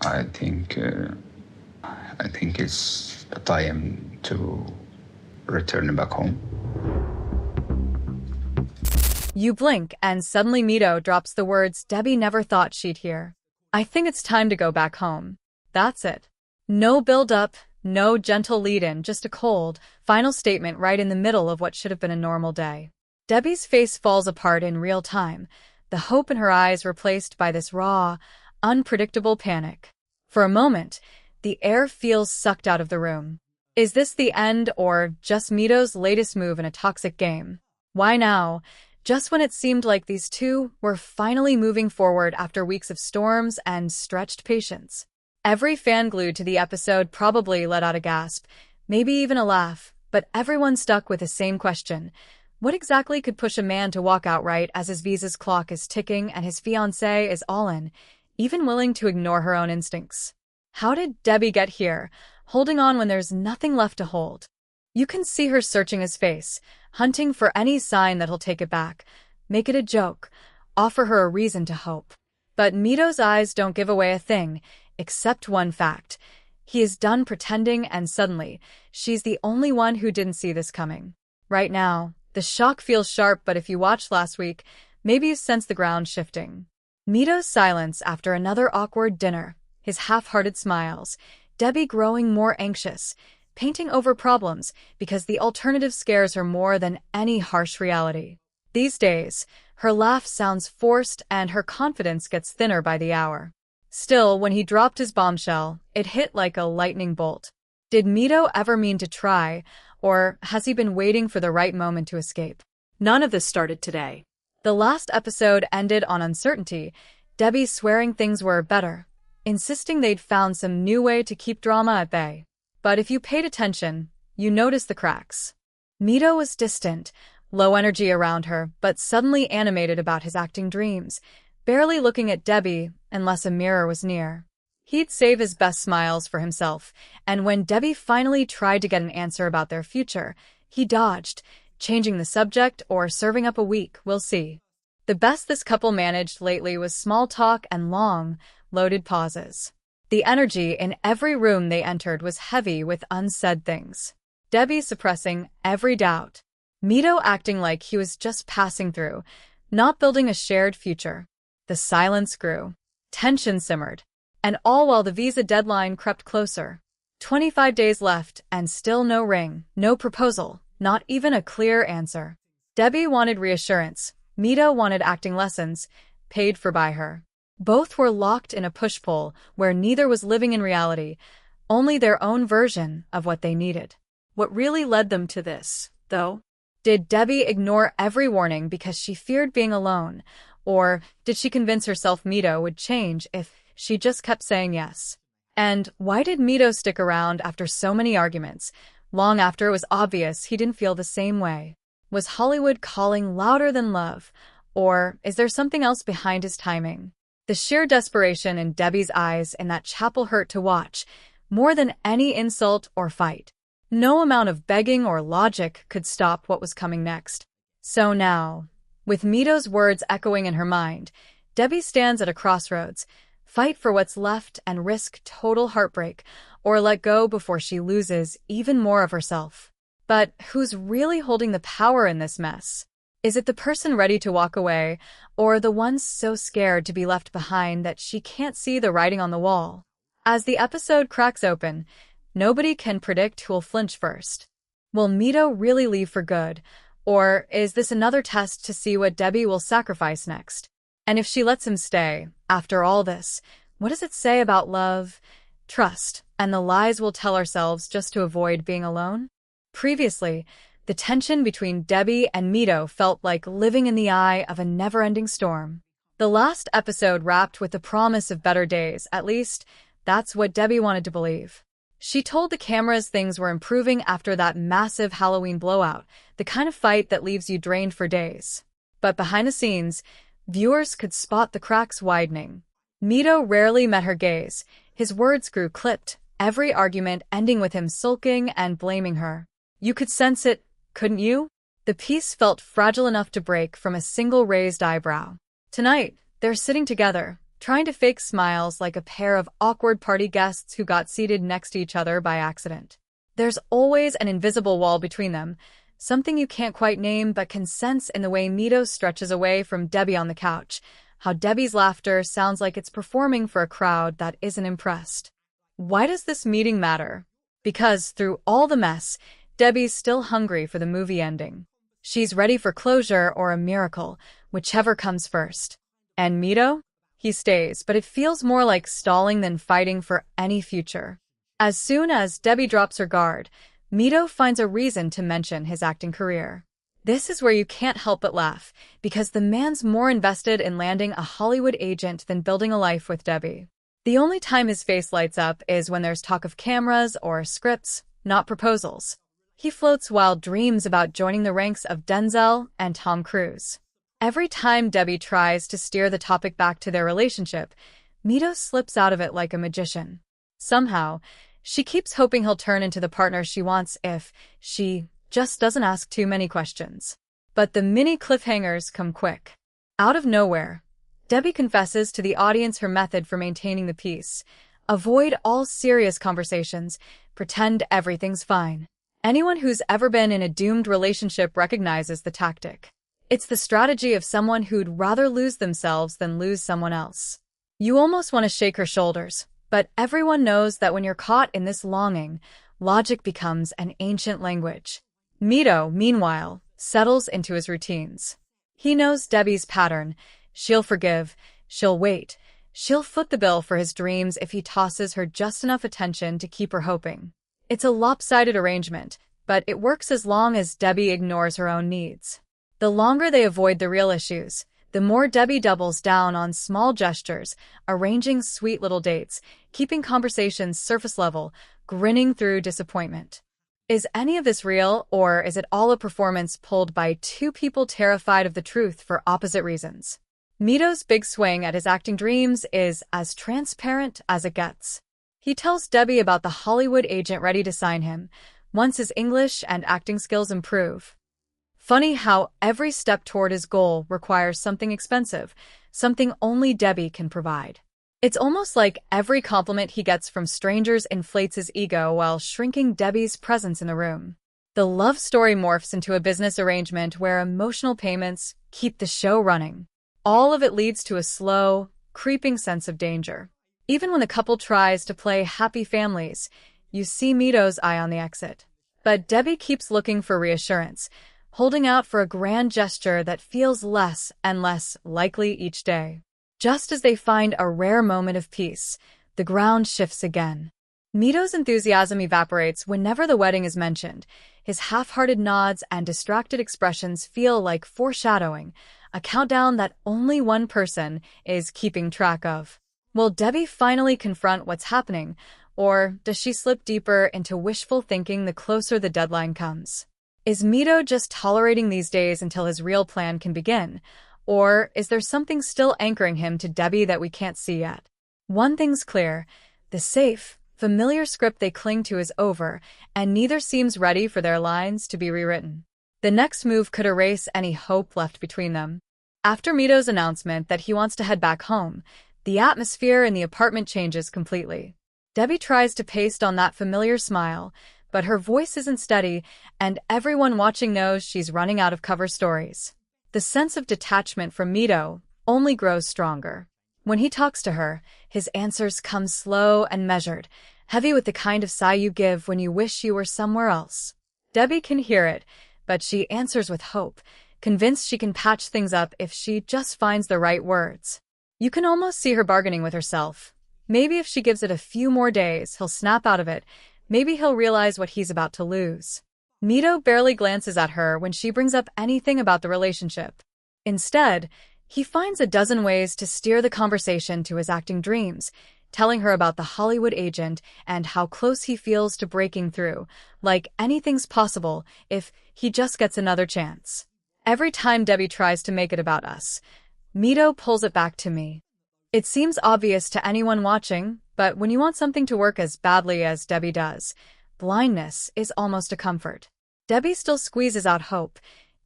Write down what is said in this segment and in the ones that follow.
I think I think it's time to return back home. You blink, and suddenly Mido drops the words Debbie never thought she'd hear. I think it's time to go back home. That's it. No build-up, no gentle lead-in, just a cold, final statement right in the middle of what should have been a normal day. Debbie's face falls apart in real time, the hope in her eyes replaced by this raw, unpredictable panic. For a moment, the air feels sucked out of the room. Is this the end or just Mido's latest move in a toxic game? Why now? Just when it seemed like these two were finally moving forward after weeks of storms and stretched patience. Every fan glued to the episode probably let out a gasp, maybe even a laugh, but everyone stuck with the same question. What exactly could push a man to walk outright as his visa's clock is ticking and his fiancé is all in, even willing to ignore her own instincts? How did Debbie get here, holding on when there's nothing left to hold? You can see her searching his face, hunting for any sign that he'll take it back, make it a joke, offer her a reason to hope. But Mido's eyes don't give away a thing, except one fact. He is done pretending, and suddenly, she's the only one who didn't see this coming. Right now, the shock feels sharp, but if you watched last week, maybe you sense the ground shifting. Mido's silence after another awkward dinner, his half-hearted smiles, Debbie growing more anxious, painting over problems because the alternative scares her more than any harsh reality. These days, her laugh sounds forced and her confidence gets thinner by the hour. Still, when he dropped his bombshell, it hit like a lightning bolt. Did Mido ever mean to try, or has he been waiting for the right moment to escape? None of this started today. The last episode ended on uncertainty, Debbie swearing things were better, insisting they'd found some new way to keep drama at bay. But if you paid attention, you noticed the cracks. Mido was distant, low energy around her, but suddenly animated about his acting dreams, barely looking at Debbie unless a mirror was near. He'd save his best smiles for himself, and when Debbie finally tried to get an answer about their future, he dodged, changing the subject or serving up a week, we'll see. The best this couple managed lately was small talk and long, loaded pauses. The energy in every room they entered was heavy with unsaid things. Debbie suppressing every doubt. Mido acting like he was just passing through, not building a shared future. The silence grew. Tension simmered. And all while the visa deadline crept closer. 25 days left, and still no ring, no proposal, not even a clear answer. Debbie wanted reassurance. Mido wanted acting lessons, paid for by her. Both were locked in a push-pull where neither was living in reality, only their own version of what they needed. What really led them to this, though? Did Debbie ignore every warning because she feared being alone, or did she convince herself Mido would change if she just kept saying yes? And why did Mido stick around after so many arguments, long after it was obvious he didn't feel the same way? Was Hollywood calling louder than love, or is there something else behind his timing? The sheer desperation in Debbie's eyes in that chapel hurt to watch, more than any insult or fight. No amount of begging or logic could stop what was coming next. So now, with Mido's words echoing in her mind, Debbie stands at a crossroads, fight for what's left and risk total heartbreak, or let go before she loses even more of herself. But who's really holding the power in this mess? Is it the person ready to walk away, or the one so scared to be left behind that she can't see the writing on the wall? As the episode cracks open, nobody can predict who'll flinch first. Will Mido really leave for good, or is this another test to see what Debbie will sacrifice next? And if she lets him stay, after all this, what does it say about love, trust, and the lies we'll tell ourselves just to avoid being alone? Previously, the tension between Debbie and Mido felt like living in the eye of a never-ending storm. The last episode wrapped with the promise of better days, at least, that's what Debbie wanted to believe. She told the cameras things were improving after that massive Halloween blowout, the kind of fight that leaves you drained for days. But behind the scenes, viewers could spot the cracks widening. Mido rarely met her gaze. His words grew clipped, every argument ending with him sulking and blaming her. You could sense it, couldn't you? The peace felt fragile enough to break from a single raised eyebrow. Tonight, they're sitting together, trying to fake smiles like a pair of awkward party guests who got seated next to each other by accident. There's always an invisible wall between them, something you can't quite name but can sense in the way Mido stretches away from Debbie on the couch, how Debbie's laughter sounds like it's performing for a crowd that isn't impressed. Why does this meeting matter? Because through all the mess, Debbie's still hungry for the movie ending. She's ready for closure or a miracle, whichever comes first. And Mido? He stays, but it feels more like stalling than fighting for any future. As soon as Debbie drops her guard, Mido finds a reason to mention his acting career. This is where you can't help but laugh, because the man's more invested in landing a Hollywood agent than building a life with Debbie. The only time his face lights up is when there's talk of cameras or scripts, not proposals. He floats wild dreams about joining the ranks of Denzel and Tom Cruise. Every time Debbie tries to steer the topic back to their relationship, Mido slips out of it like a magician. Somehow, she keeps hoping he'll turn into the partner she wants if she just doesn't ask too many questions. But the mini cliffhangers come quick. Out of nowhere, Debbie confesses to the audience her method for maintaining the peace. Avoid all serious conversations, pretend everything's fine. Anyone who's ever been in a doomed relationship recognizes the tactic. It's the strategy of someone who'd rather lose themselves than lose someone else. You almost want to shake her shoulders, but everyone knows that when you're caught in this longing, logic becomes an ancient language. Mido, meanwhile, settles into his routines. He knows Debbie's pattern. She'll forgive, she'll wait, she'll foot the bill for his dreams if he tosses her just enough attention to keep her hoping. It's a lopsided arrangement, but it works as long as Debbie ignores her own needs. The longer they avoid the real issues, the more Debbie doubles down on small gestures, arranging sweet little dates, keeping conversations surface level, grinning through disappointment. Is any of this real, or is it all a performance pulled by two people terrified of the truth for opposite reasons? Mido's big swing at his acting dreams is as transparent as it gets. He tells Debbie about the Hollywood agent ready to sign him, once his English and acting skills improve. Funny how every step toward his goal requires something expensive, something only Debbie can provide. It's almost like every compliment he gets from strangers inflates his ego while shrinking Debbie's presence in the room. The love story morphs into a business arrangement where emotional payments keep the show running. All of it leads to a slow, creeping sense of danger. Even when the couple tries to play happy families, you see Mido's eye on the exit. But Debbie keeps looking for reassurance, holding out for a grand gesture that feels less and less likely each day. Just as they find a rare moment of peace, the ground shifts again. Mido's enthusiasm evaporates whenever the wedding is mentioned. His half-hearted nods and distracted expressions feel like foreshadowing, a countdown that only one person is keeping track of. Will Debbie finally confront what's happening, or does she slip deeper into wishful thinking the closer the deadline comes? Is Mido just tolerating these days until his real plan can begin, or is there something still anchoring him to Debbie that we can't see yet? One thing's clear, the safe, familiar script they cling to is over, and neither seems ready for their lines to be rewritten. The next move could erase any hope left between them. After Mido's announcement that he wants to head back home, the atmosphere in the apartment changes completely. Debbie tries to paste on that familiar smile, but her voice isn't steady, and everyone watching knows she's running out of cover stories. The sense of detachment from Mido only grows stronger. When he talks to her, his answers come slow and measured, heavy with the kind of sigh you give when you wish you were somewhere else. Debbie can hear it, but she answers with hope, convinced she can patch things up if she just finds the right words. You can almost see her bargaining with herself. Maybe if she gives it a few more days, he'll snap out of it. Maybe he'll realize what he's about to lose. Mido barely glances at her when she brings up anything about the relationship. Instead, he finds a dozen ways to steer the conversation to his acting dreams, telling her about the Hollywood agent and how close he feels to breaking through, like anything's possible if he just gets another chance. Every time Debbie tries to make it about us, Mido pulls it back to me. It seems obvious to anyone watching, but when you want something to work as badly as Debbie does, blindness is almost a comfort. Debbie still squeezes out hope,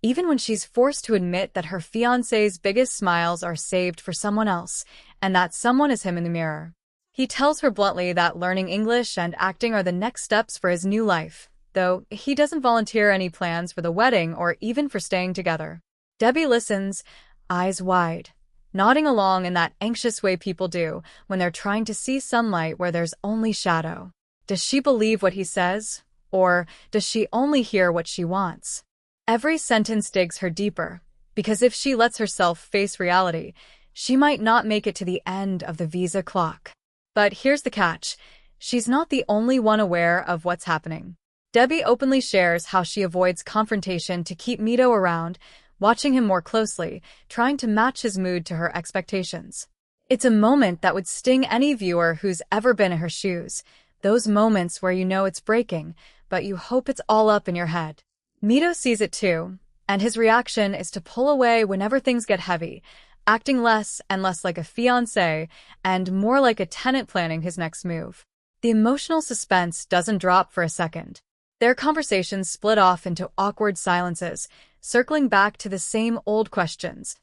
even when she's forced to admit that her fiancé's biggest smiles are saved for someone else, and that someone is him in the mirror. He tells her bluntly that learning English and acting are the next steps for his new life, though he doesn't volunteer any plans for the wedding or even for staying together. Debbie listens, eyes wide, nodding along in that anxious way people do when they're trying to see sunlight where there's only shadow. Does she believe what he says, or does she only hear what she wants? Every sentence digs her deeper, because if she lets herself face reality, she might not make it to the end of the visa clock. But here's the catch. She's not the only one aware of what's happening. Debbie openly shares how she avoids confrontation to keep Mido around, watching him more closely, trying to match his mood to her expectations. It's a moment that would sting any viewer who's ever been in her shoes, those moments where you know it's breaking, but you hope it's all up in your head. Mido sees it too, and his reaction is to pull away whenever things get heavy, acting less and less like a fiancé and more like a tenant planning his next move. The emotional suspense doesn't drop for a second. Their conversations split off into awkward silences, circling back to the same old questions.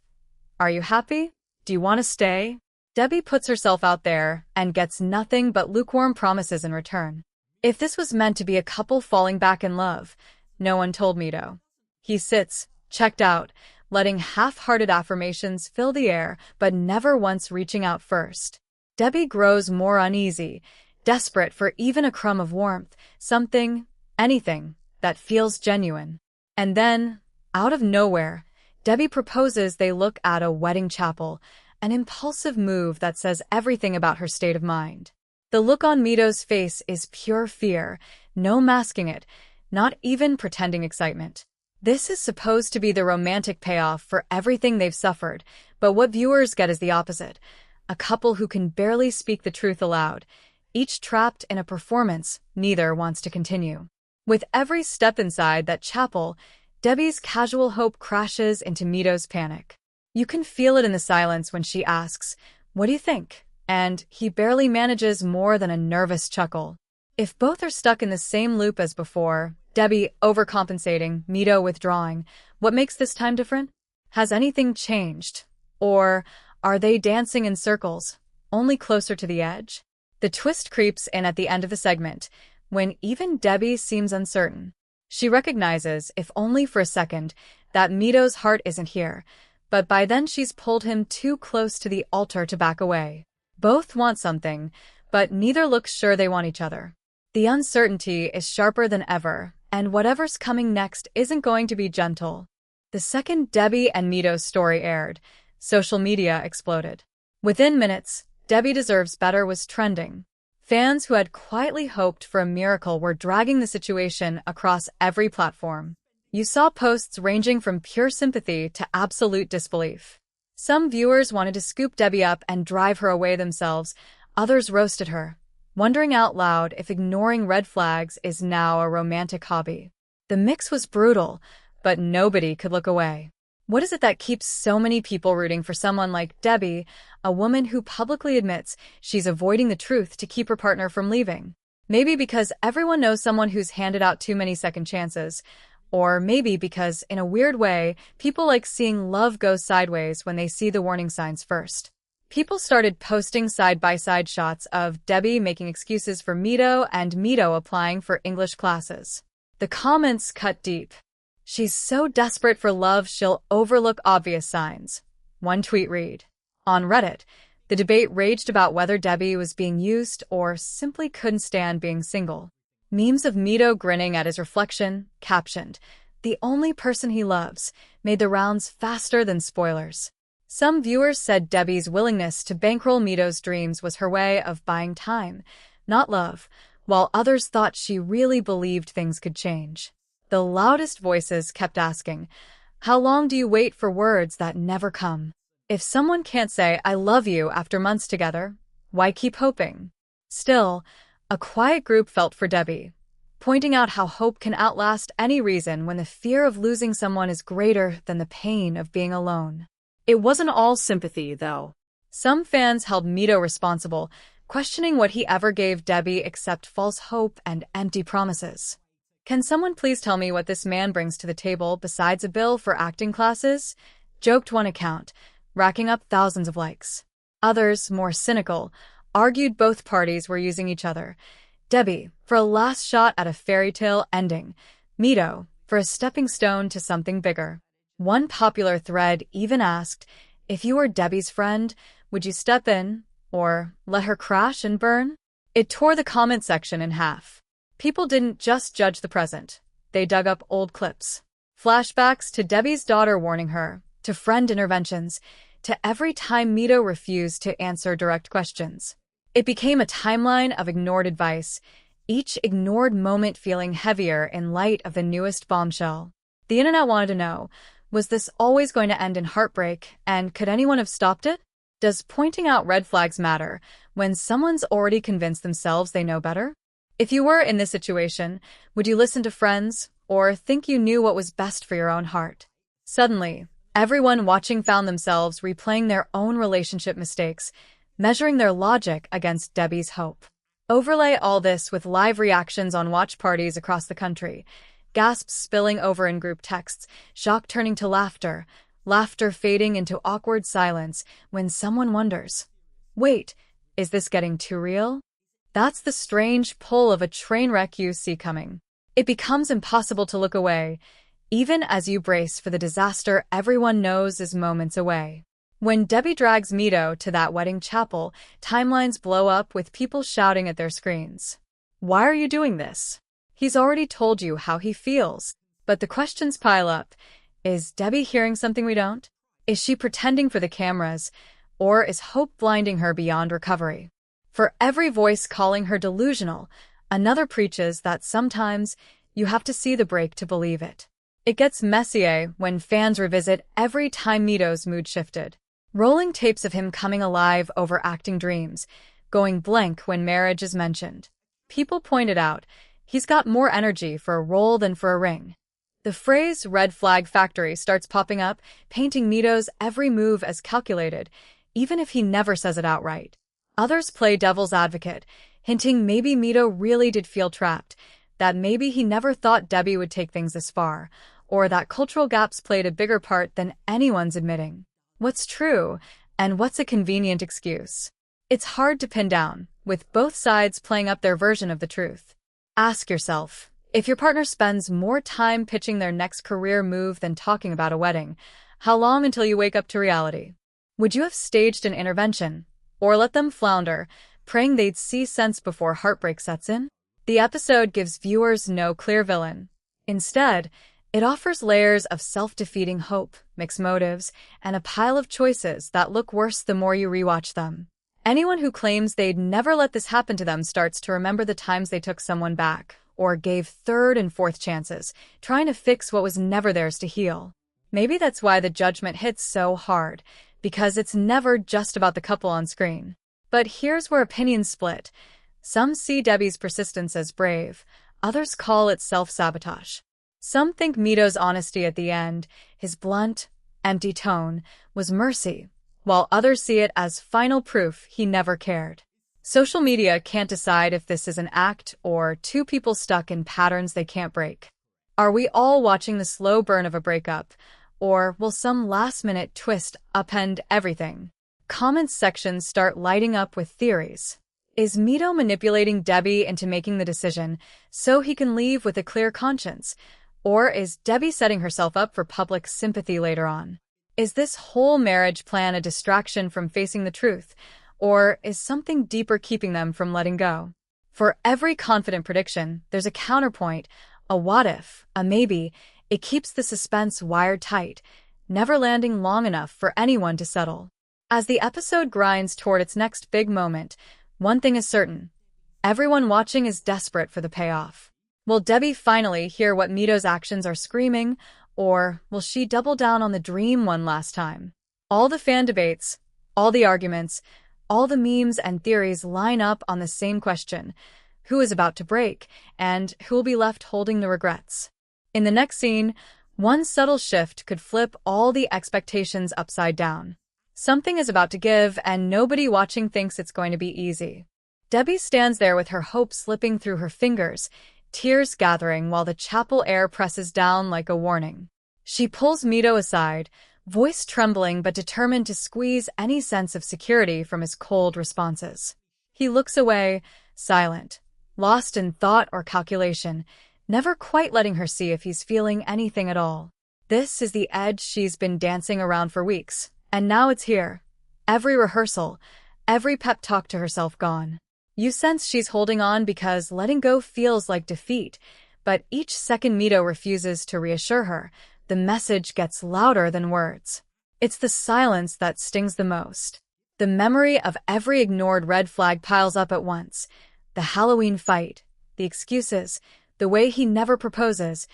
Are you happy? Do you want to stay? Debbie puts herself out there and gets nothing but lukewarm promises in return. If this was meant to be a couple falling back in love, no one told Mido. He sits, checked out, letting half-hearted affirmations fill the air, but never once reaching out first. Debbie grows more uneasy, desperate for even a crumb of warmth, something, anything, that feels genuine. And then, out of nowhere, Debbie proposes they look at a wedding chapel, an impulsive move that says everything about her state of mind. The look on Mido's face is pure fear, no masking it, not even pretending excitement. This is supposed to be the romantic payoff for everything they've suffered, but what viewers get is the opposite. A couple who can barely speak the truth aloud, each trapped in a performance neither wants to continue. With every step inside that chapel, Debbie's casual hope crashes into Mido's panic. You can feel it in the silence when she asks, "What do you think?" And he barely manages more than a nervous chuckle. If both are stuck in the same loop as before, Debbie overcompensating, Mido withdrawing, what makes this time different? Has anything changed? Or are they dancing in circles, only closer to the edge? The twist creeps in at the end of the segment, when even Debbie seems uncertain. She recognizes, if only for a second, that Mido's heart isn't here, but by then she's pulled him too close to the altar to back away. Both want something, but neither looks sure they want each other. The uncertainty is sharper than ever, and whatever's coming next isn't going to be gentle. The second Debbie and Mido's story aired, social media exploded. Within minutes, "Debbie Deserves Better" was trending. Fans who had quietly hoped for a miracle were dragging the situation across every platform. You saw posts ranging from pure sympathy to absolute disbelief. Some viewers wanted to scoop Debbie up and drive her away themselves, others roasted her, wondering out loud if ignoring red flags is now a romantic hobby. The mix was brutal, but nobody could look away. What is it that keeps so many people rooting for someone like Debbie, a woman who publicly admits she's avoiding the truth to keep her partner from leaving? Maybe because everyone knows someone who's handed out too many second chances, or maybe because, in a weird way, people like seeing love go sideways when they see the warning signs first. People started posting side-by-side shots of Debbie making excuses for Mido and Mido applying for English classes. The comments cut deep. "She's so desperate for love she'll overlook obvious signs." One tweet read. On Reddit, the debate raged about whether Debbie was being used or simply couldn't stand being single. Memes of Mido grinning at his reflection, captioned, "The only person he loves," made the rounds faster than spoilers. Some viewers said Debbie's willingness to bankroll Mido's dreams was her way of buying time, not love, while others thought she really believed things could change. The loudest voices kept asking, "How long do you wait for words that never come? If someone can't say, 'I love you' after months together, why keep hoping?" Still, a quiet group felt for Debbie, pointing out how hope can outlast any reason when the fear of losing someone is greater than the pain of being alone. It wasn't all sympathy, though. Some fans held Mido responsible, questioning what he ever gave Debbie except false hope and empty promises. "Can someone please tell me what this man brings to the table besides a bill for acting classes?" joked one account, racking up thousands of likes. Others, more cynical, argued both parties were using each other. Debbie, for a last shot at a fairy tale ending. Mido, for a stepping stone to something bigger. One popular thread even asked, if you were Debbie's friend, would you step in, or let her crash and burn? It tore the comment section in half. People didn't just judge the present. They dug up old clips. Flashbacks to Debbie's daughter warning her, to friend interventions, to every time Mido refused to answer direct questions. It became a timeline of ignored advice, each ignored moment feeling heavier in light of the newest bombshell. The internet wanted to know, was this always going to end in heartbreak, and could anyone have stopped it? Does pointing out red flags matter when someone's already convinced themselves they know better? If you were in this situation, would you listen to friends, or think you knew what was best for your own heart? Suddenly, everyone watching found themselves replaying their own relationship mistakes, measuring their logic against Debbie's hope. Overlay all this with live reactions on watch parties across the country, gasps spilling over in group texts, shock turning to laughter, laughter fading into awkward silence when someone wonders, wait, is this getting too real? That's the strange pull of a train wreck you see coming. It becomes impossible to look away, even as you brace for the disaster everyone knows is moments away. When Debbie drags Mido to that wedding chapel, timelines blow up with people shouting at their screens. Why are you doing this? He's already told you how he feels. But the questions pile up. Is Debbie hearing something we don't? Is she pretending for the cameras? Or is hope blinding her beyond recovery? For every voice calling her delusional, another preaches that sometimes you have to see the break to believe it. It gets messier when fans revisit every time Mido's mood shifted. Rolling tapes of him coming alive over acting dreams, going blank when marriage is mentioned. People pointed out, he's got more energy for a role than for a ring. The phrase red flag factory starts popping up, painting Mido's every move as calculated, even if he never says it outright. Others play devil's advocate, hinting maybe Mido really did feel trapped, that maybe he never thought Debbie would take things this far, or that cultural gaps played a bigger part than anyone's admitting. What's true, and what's a convenient excuse? It's hard to pin down, with both sides playing up their version of the truth. Ask yourself, if your partner spends more time pitching their next career move than talking about a wedding, how long until you wake up to reality? Would you have staged an intervention, or let them flounder, praying they'd see sense before heartbreak sets in? The episode gives viewers no clear villain. Instead, it offers layers of self-defeating hope, mixed motives, and a pile of choices that look worse the more you rewatch them. Anyone who claims they'd never let this happen to them starts to remember the times they took someone back, or gave third and fourth chances, trying to fix what was never theirs to heal. Maybe that's why the judgment hits so hard, because it's never just about the couple on screen. But here's where opinions split. Some see Debbie's persistence as brave, others call it self-sabotage. Some think Mido's honesty at the end, his blunt, empty tone, was mercy, while others see it as final proof he never cared. Social media can't decide if this is an act or two people stuck in patterns they can't break. Are we all watching the slow burn of a breakup, or will some last-minute twist upend everything? Comments sections start lighting up with theories. Is Mido manipulating Debbie into making the decision so he can leave with a clear conscience? Or is Debbie setting herself up for public sympathy later on? Is this whole marriage plan a distraction from facing the truth? Or is something deeper keeping them from letting go? For every confident prediction, there's a counterpoint, a what-if, a maybe. It keeps the suspense wired tight, never landing long enough for anyone to settle. As the episode grinds toward its next big moment, one thing is certain. Everyone watching is desperate for the payoff. Will Debbie finally hear what Mido's actions are screaming, or will she double down on the dream one last time? All the fan debates, all the arguments, all the memes and theories line up on the same question: who is about to break, and who will be left holding the regrets? In the next scene, one subtle shift could flip all the expectations upside down. Something is about to give, and nobody watching thinks it's going to be easy. Debbie stands there with her hope slipping through her fingers, tears gathering while the chapel air presses down like a warning. She pulls Mido aside, voice trembling but determined to squeeze any sense of security from his cold responses. He looks away, silent, lost in thought or calculation, never quite letting her see if he's feeling anything at all. This is the edge she's been dancing around for weeks, and now it's here. Every rehearsal, every pep talk to herself gone. You sense she's holding on because letting go feels like defeat, but each second Mido refuses to reassure her, the message gets louder than words. It's the silence that stings the most. The memory of every ignored red flag piles up at once. The Halloween fight, the excuses, the way he never proposes,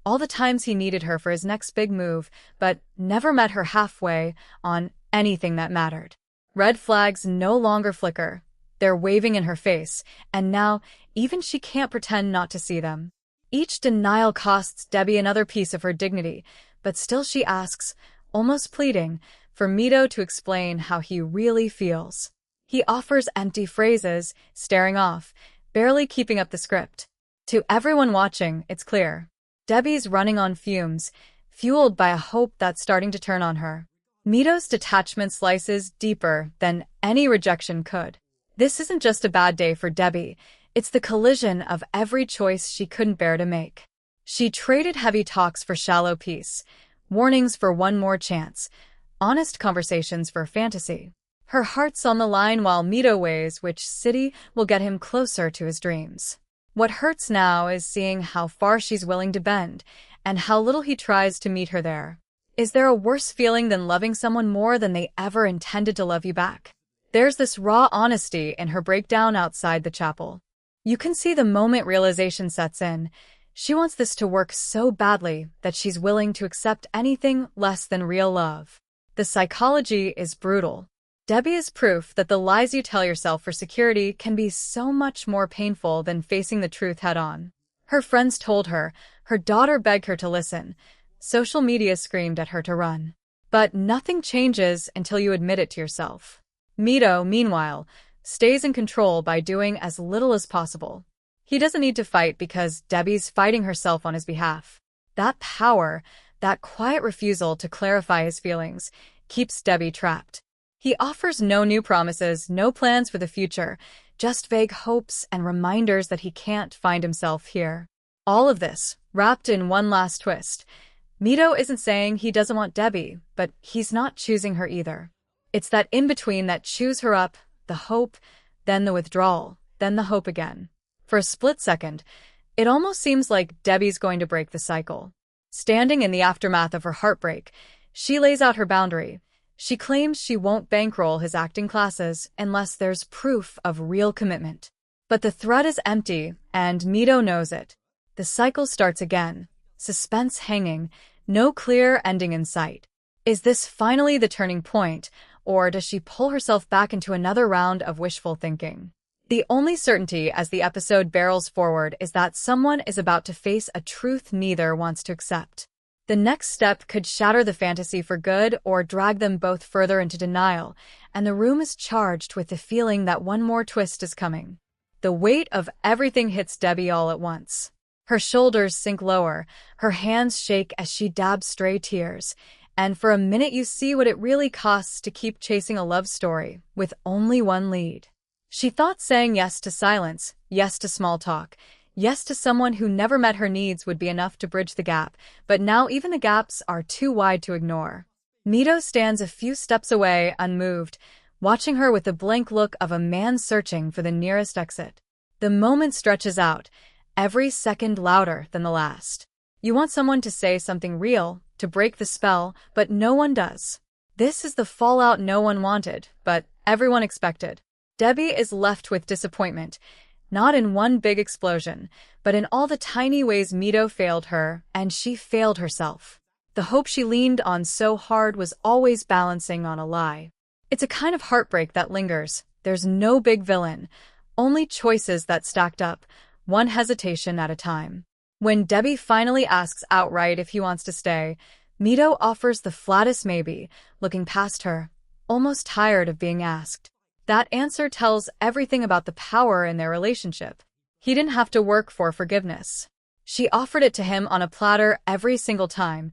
all the times he needed her for his next big move, but never met her halfway on anything that mattered. Red flags no longer flicker. They're waving in her face, and now even she can't pretend not to see them. Each denial costs Debbie another piece of her dignity, but still she asks, almost pleading, for Mido to explain how he really feels. He offers empty phrases, staring off, barely keeping up the script. To everyone watching, it's clear. Debbie's running on fumes, fueled by a hope that's starting to turn on her. Mido's detachment slices deeper than any rejection could. This isn't just a bad day for Debbie, it's the collision of every choice she couldn't bear to make. She traded heavy talks for shallow peace, warnings for one more chance, honest conversations for fantasy. Her heart's on the line while Mido weighs which city will get him closer to his dreams. What hurts now is seeing how far she's willing to bend, and how little he tries to meet her there. Is there a worse feeling than loving someone more than they ever intended to love you back? There's this raw honesty in her breakdown outside the chapel. You can see the moment realization sets in. She wants this to work so badly that she's willing to accept anything less than real love. The psychology is brutal. Debbie is proof that the lies you tell yourself for security can be so much more painful than facing the truth head-on. Her friends told her, her daughter begged her to listen, social media screamed at her to run. But nothing changes until you admit it to yourself. Mido, meanwhile, stays in control by doing as little as possible. He doesn't need to fight because Debbie's fighting herself on his behalf. That power, that quiet refusal to clarify his feelings, keeps Debbie trapped. He offers no new promises, no plans for the future, just vague hopes and reminders that he can't find himself here. All of this, wrapped in one last twist. Mido isn't saying he doesn't want Debbie, but he's not choosing her either. It's that in-between that chews her up, the hope, then the withdrawal, then the hope again. For a split second, it almost seems like Debbie's going to break the cycle. Standing in the aftermath of her heartbreak, she lays out her boundary. She claims she won't bankroll his acting classes unless there's proof of real commitment. But the thread is empty, and Mido knows it. The cycle starts again, suspense hanging, no clear ending in sight. Is this finally the turning point, or does she pull herself back into another round of wishful thinking? The only certainty as the episode barrels forward is that someone is about to face a truth neither wants to accept. The next step could shatter the fantasy for good or drag them both further into denial, and the room is charged with the feeling that one more twist is coming. The weight of everything hits Debbie all at once. Her shoulders sink lower, her hands shake as she dabs stray tears, and for a minute you see what it really costs to keep chasing a love story with only one lead. She thought saying yes to silence, yes to small talk, yes to someone who never met her needs would be enough to bridge the gap, but now even the gaps are too wide to ignore. Mido stands a few steps away, unmoved, watching her with the blank look of a man searching for the nearest exit. The moment stretches out, every second louder than the last. You want someone to say something real, to break the spell, but no one does. This is the fallout no one wanted, but everyone expected. Debbie is left with disappointment, not in one big explosion, but in all the tiny ways Mido failed her, and she failed herself. The hope she leaned on so hard was always balancing on a lie. It's a kind of heartbreak that lingers. There's no big villain, only choices that stacked up, one hesitation at a time. When Debbie finally asks outright if he wants to stay, Mido offers the flattest maybe, looking past her, almost tired of being asked. That answer tells everything about the power in their relationship. He didn't have to work for forgiveness. She offered it to him on a platter every single time,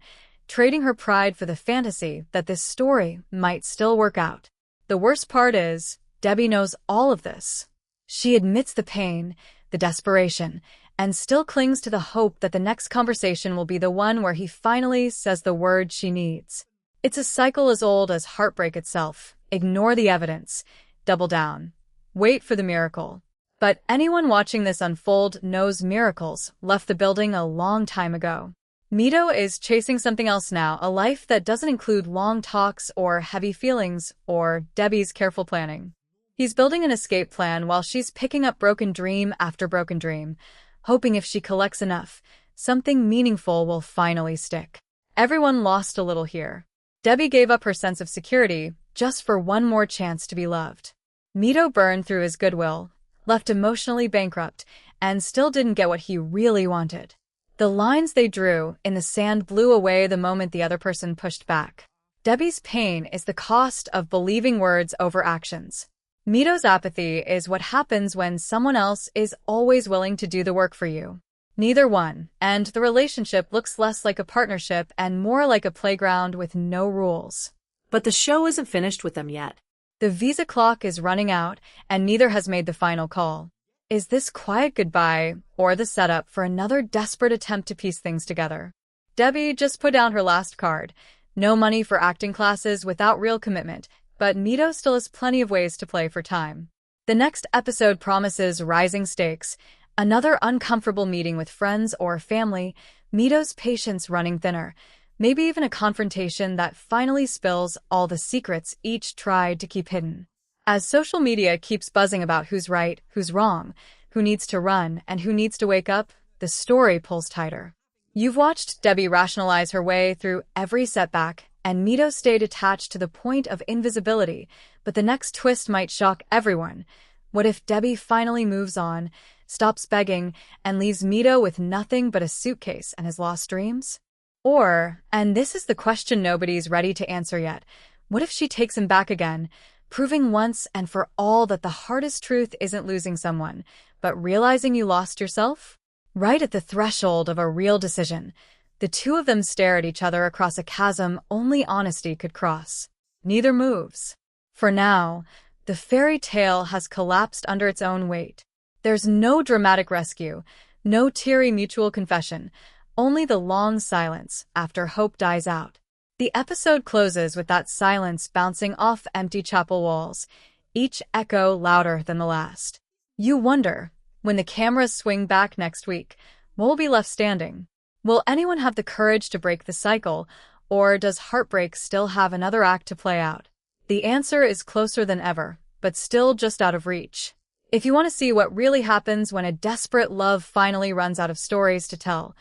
trading her pride for the fantasy that this story might still work out. The worst part is, Debbie knows all of this. She admits the pain, the desperation, and still clings to the hope that the next conversation will be the one where he finally says the word she needs. It's a cycle as old as heartbreak itself. Ignore the evidence. Double down. Wait for the miracle. But anyone watching this unfold knows miracles left the building a long time ago. Mido is chasing something else now, a life that doesn't include long talks or heavy feelings or Debbie's careful planning. He's building an escape plan while she's picking up broken dream after broken dream, hoping if she collects enough, something meaningful will finally stick. Everyone lost a little here. Debbie gave up her sense of security just for one more chance to be loved. Mido burned through his goodwill, left emotionally bankrupt, and still didn't get what he really wanted. The lines they drew in the sand blew away the moment the other person pushed back. Debbie's pain is the cost of believing words over actions. Mido's apathy is what happens when someone else is always willing to do the work for you. Neither one, and the relationship looks less like a partnership and more like a playground with no rules. But the show isn't finished with them yet. The visa clock is running out, and neither has made the final call. Is this quiet goodbye or the setup for another desperate attempt to piece things together? Debbie just put down her last card. No money for acting classes without real commitment, but Mido still has plenty of ways to play for time. The next episode promises rising stakes, another uncomfortable meeting with friends or family, Mido's patience running thinner, maybe even a confrontation that finally spills all the secrets each tried to keep hidden. As social media keeps buzzing about who's right, who's wrong, who needs to run, and who needs to wake up, the story pulls tighter. You've watched Debbie rationalize her way through every setback, and Mido stayed attached to the point of invisibility, but the next twist might shock everyone. What if Debbie finally moves on, stops begging, and leaves Mido with nothing but a suitcase and his lost dreams? Or, and this is the question nobody's ready to answer yet, what if she takes him back again, proving once and for all that the hardest truth isn't losing someone, but realizing you lost yourself? Right at the threshold of a real decision, the two of them stare at each other across a chasm only honesty could cross. Neither moves. For now, the fairy tale has collapsed under its own weight. There's no dramatic rescue, no teary mutual confession, only the long silence after hope dies out. The episode closes with that silence bouncing off empty chapel walls, each echo louder than the last. You wonder, when the cameras swing back next week, what will be left standing? Will anyone have the courage to break the cycle, or does heartbreak still have another act to play out? The answer is closer than ever, but still just out of reach. If you want to see what really happens when a desperate love finally runs out of stories to tell,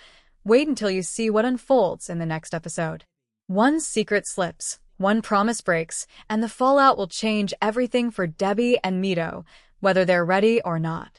wait until you see what unfolds in the next episode. One secret slips, one promise breaks, and the fallout will change everything for Debbie and Mido, whether they're ready or not.